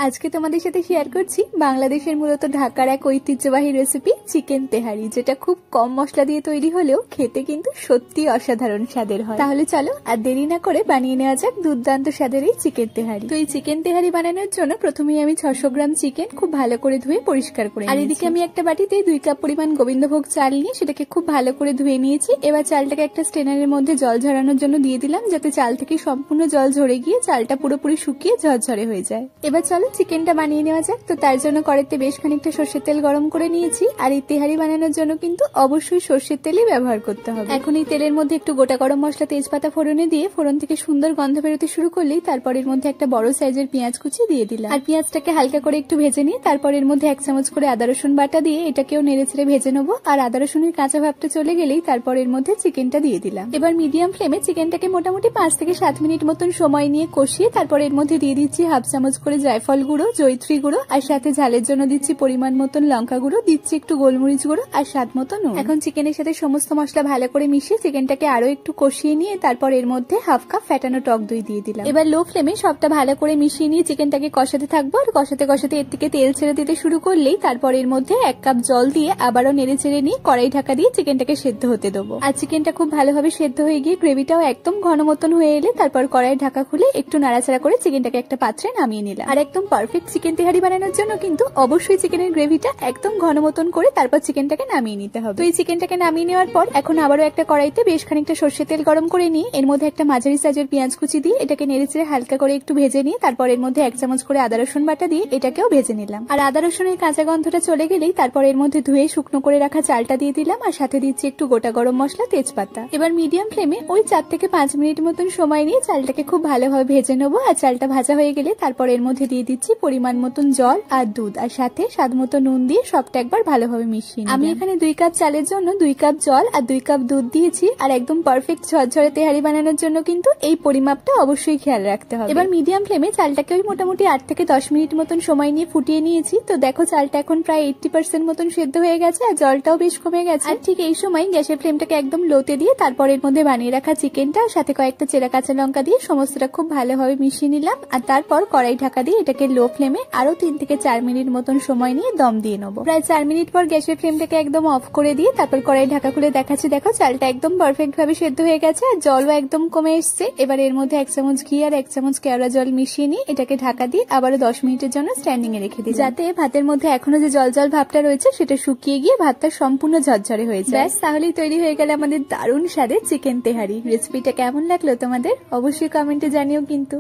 আজকে তোমাদের সাথে শেয়ার করছি বাংলাদেশের মূলত ঢাকার এক ঐতিহ্যবাহী রেসিপি চিকেন তেহারি, যেটা খুব কম মশলা দিয়ে তৈরি হলেও খেতে কিন্তু সত্যি অসাধারণ স্বাদের হয়। তাহলে চলো আর দেরি না করে বানিয়ে নেওয়া যাক দুর্দান্ত স্বাদের এই চিকেন তেহারি। তো এই চিকেন তেহারি বানানোর জন্য প্রথমেই আমি 600 গ্রাম চিকেন খুব ভালো করে ধুয়ে পরিষ্কার করে, আর এদিকে আমি একটা বাটিতে 2 কাপ পরিমাণ গোবিন্দভোগ চাল নিয়ে সেটাকে খুব ভালো করে ধুয়ে নিয়েছি। এবার চালটাকে একটা স্ট্রেনারের মধ্যে জল ঝরানোর জন্য দিয়ে দিলাম, যাতে চাল থেকে সম্পূর্ণ জল ঝরে গিয়ে চালটা পুরোপুরি শুকিয়ে ঝরঝরে হয়ে যায়। এবার চলো চিকেনটা বানিয়ে নেওয়া যাক। তো তার জন্য কড়াইতে বেশ খানিকটা সর্ষের তেল গরম করে নিয়েছি, আর এই তেহারি বানানোর জন্য কিন্তু অবশ্যই সর্ষের তেলই ব্যবহার করতে হবে। এখন এই তেলের মধ্যে একটু গোটা গরম মশলা তেজপাতা ফোড়নে দিয়ে ফোড়ন থেকে সুন্দর গন্ধ বেরোতে শুরু করলেই তারপর এর মধ্যে একটা বড় সাইজের পেঁয়াজ কুচি দিয়ে দিলাম, আর পেঁয়াজটাকে হালকা করে একটু ভেজে নিয়ে তারপর এর মধ্যে 1 চামচ করে আদা রসুন বাটা দিয়ে এটাকেও নেড়েচেড়ে ভেজে নেবো। আর আদা রসুনের কাঁচা ভাবটা চলে গেলেই তারপর এর মধ্যে চিকেনটা দিয়ে দিলাম। এবার মিডিয়াম ফ্লেমে চিকেনটাকে মোটামুটি 5 থেকে 7 মিনিট মতন সময় নিয়ে কষিয়ে তারপর এর মধ্যে দিয়ে দিচ্ছি 1/2 চামচ করে জায়ফল গুঁড়ো, জয়িত্রী গুঁড়ো, আর সাথে ঝালের জন্য দিচ্ছি পরিমাণ মতন লঙ্কা গুঁড়ো, দিচ্ছি একটু গোলমরিচ গুঁড়ো আর স্বাদ মতো নুন। এখন চিকেনের সাথে সমস্ত মশলা ভালো করে মিশিয়ে চিকেনটাকে আরো একটু কষিয়ে নিয়ে তারপর এর মধ্যে 1/2 কাপ ফ্যাটানো টক দই দিয়ে দিলাম। এবার লো ফ্লেমে সবটা ভালো করে মিশিয়ে নিয়ে চিকেনটাকে কষাতে থাকবো, আর কষাতে কষাতে এর থেকে তেল ছেড়ে দিতে শুরু করলেই তারপর এর মধ্যে 1 কাপ জল দিয়ে আবারও নেড়ে চেড়ে নিয়ে কড়াই ঢাকা দিয়ে চিকেনটাকে সেদ্ধ হতে দেবো। আর চিকেনটা খুব ভালোভাবে সেদ্ধ হয়ে গিয়ে গ্রেভিটাও একদম ঘন মতন হয়ে এলে তারপর কড়াই ঢাকা খুলে একটু নাড়াচাড়া করে চিকেনটাকে একটা পাত্রে নামিয়ে নিলাম। আর একদম পারফেক্ট চিকেন তেহারি বানানোর জন্য কিন্তু অবশ্যই চিকেনের গ্রেভিটা একদম ঘন মতন করে তারপর চিকেনটাকে নামিয়ে নিতে হবে। তো এই চিকেনটাকে নামিয়ে নেওয়ার পর এখন আবারও একটা কড়াইতে বেশ খানিকটা সর্ষের তেল গরম করে নিয়ে এর মধ্যে একটা মাঝারি সাইজের পেঁয়াজ কুচি দিয়ে এটাকে নেড়েচেড়ে হালকা করে একটু ভেজে নিয়ে তারপর এর মধ্যে 1 চামচ করে আদা রসুন বাটা দিয়ে এটাকেও ভেজে নিলাম। আর আদা রসুনের কাঁচা গন্ধটা চলে গেলেই তারপর এর মধ্যে ধুয়ে শুকনো করে রাখা চালটা দিয়ে দিলাম, আর সাথে দিচ্ছি একটু গোটা গরম মশলা, তেজপাতা। এবার মিডিয়াম ফ্লেমে ওই 4 থেকে 5 মিনিট মতন সময় নিয়ে চালটাকে খুব ভালোভাবে ভেজে নেবো। আর চালটা ভাজা হয়ে গেলে তারপর এর মধ্যে দিয়ে দিচ্ছি পরিমাণ মতন জল আর দুধ, আর সাথে স্বাদ মতো নুন দিয়ে সবটা একবার ভালোভাবে মিশিয়ে নিলাম। আমি এখানে 2 কাপ চালের জন্য 2 কাপ জল আর 2 কাপ দুধ দিয়েছি। আর একদম পারফেক্ট ঝরঝরে তেহারি বানানোর জন্য কিন্তু এই পরিমাপটা অবশ্যই খেয়াল রাখতে হবে। এবার মিডিয়াম ফ্লেমে চালটাকে ওই মোটামুটি 8 থেকে 10 মিনিট মতন সময় নিয়ে ফুটিয়ে নিয়েছি। তো দেখো চালটা এখন প্রায় 80% মতন সেদ্ধ হয়ে গেছে, আর জলটাও বেশ কমে গেছে। আর ঠিক এই সময় গ্যাসের ফ্লেমটাকে একদম লোতে দিয়ে তারপর এর মধ্যে বানিয়ে রাখা চিকেনটা সাথে কয়েকটা চেরা কাঁচা লঙ্কা দিয়ে সমস্তটা খুব ভালোভাবে মিশিয়ে নিলাম। আর তারপর কড়াই ঢাকা দিয়ে এটাকে লো ফ্লেমে আরো 3 থেকে 4 মিনিট মতন সময় নিয়ে দম দিয়ে নেবো। প্রায় 4 মিনিট পর গ্যাসের ফ্লেমটাকে একদম অফ করে দিয়ে তারপর কড়াই ঢাকা খুলে দেখাচ্ছি, দেখো চালটা একদম পারফেক্ট ভাবে সেদ্ধ হয়ে গেছে আর জলও একদম কমে এসছে। এবার এর মধ্যে 1 চামচ ঘি আর 1 চামচ কেওড়া জল মিশিয়ে নিয়ে এটাকে ঢাকা দিয়ে আবারও 10 মিনিটের জন্য স্ট্যান্ডিং এ রেখে দিই, যাতে ভাতের মধ্যে এখনো যে জল জল ভাবটা রয়েছে সেটা শুকিয়ে গিয়ে ভাতটা সম্পূর্ণ ঝরঝরে হয়ে যায়। ব্যাস, তাহলেই তৈরি হয়ে গেল আমাদের দারুণ স্বাদের চিকেন তেহারি। রেসিপিটা কেমন লাগলো তোমাদের অবশ্যই কমেন্টে জানিও কিন্তু।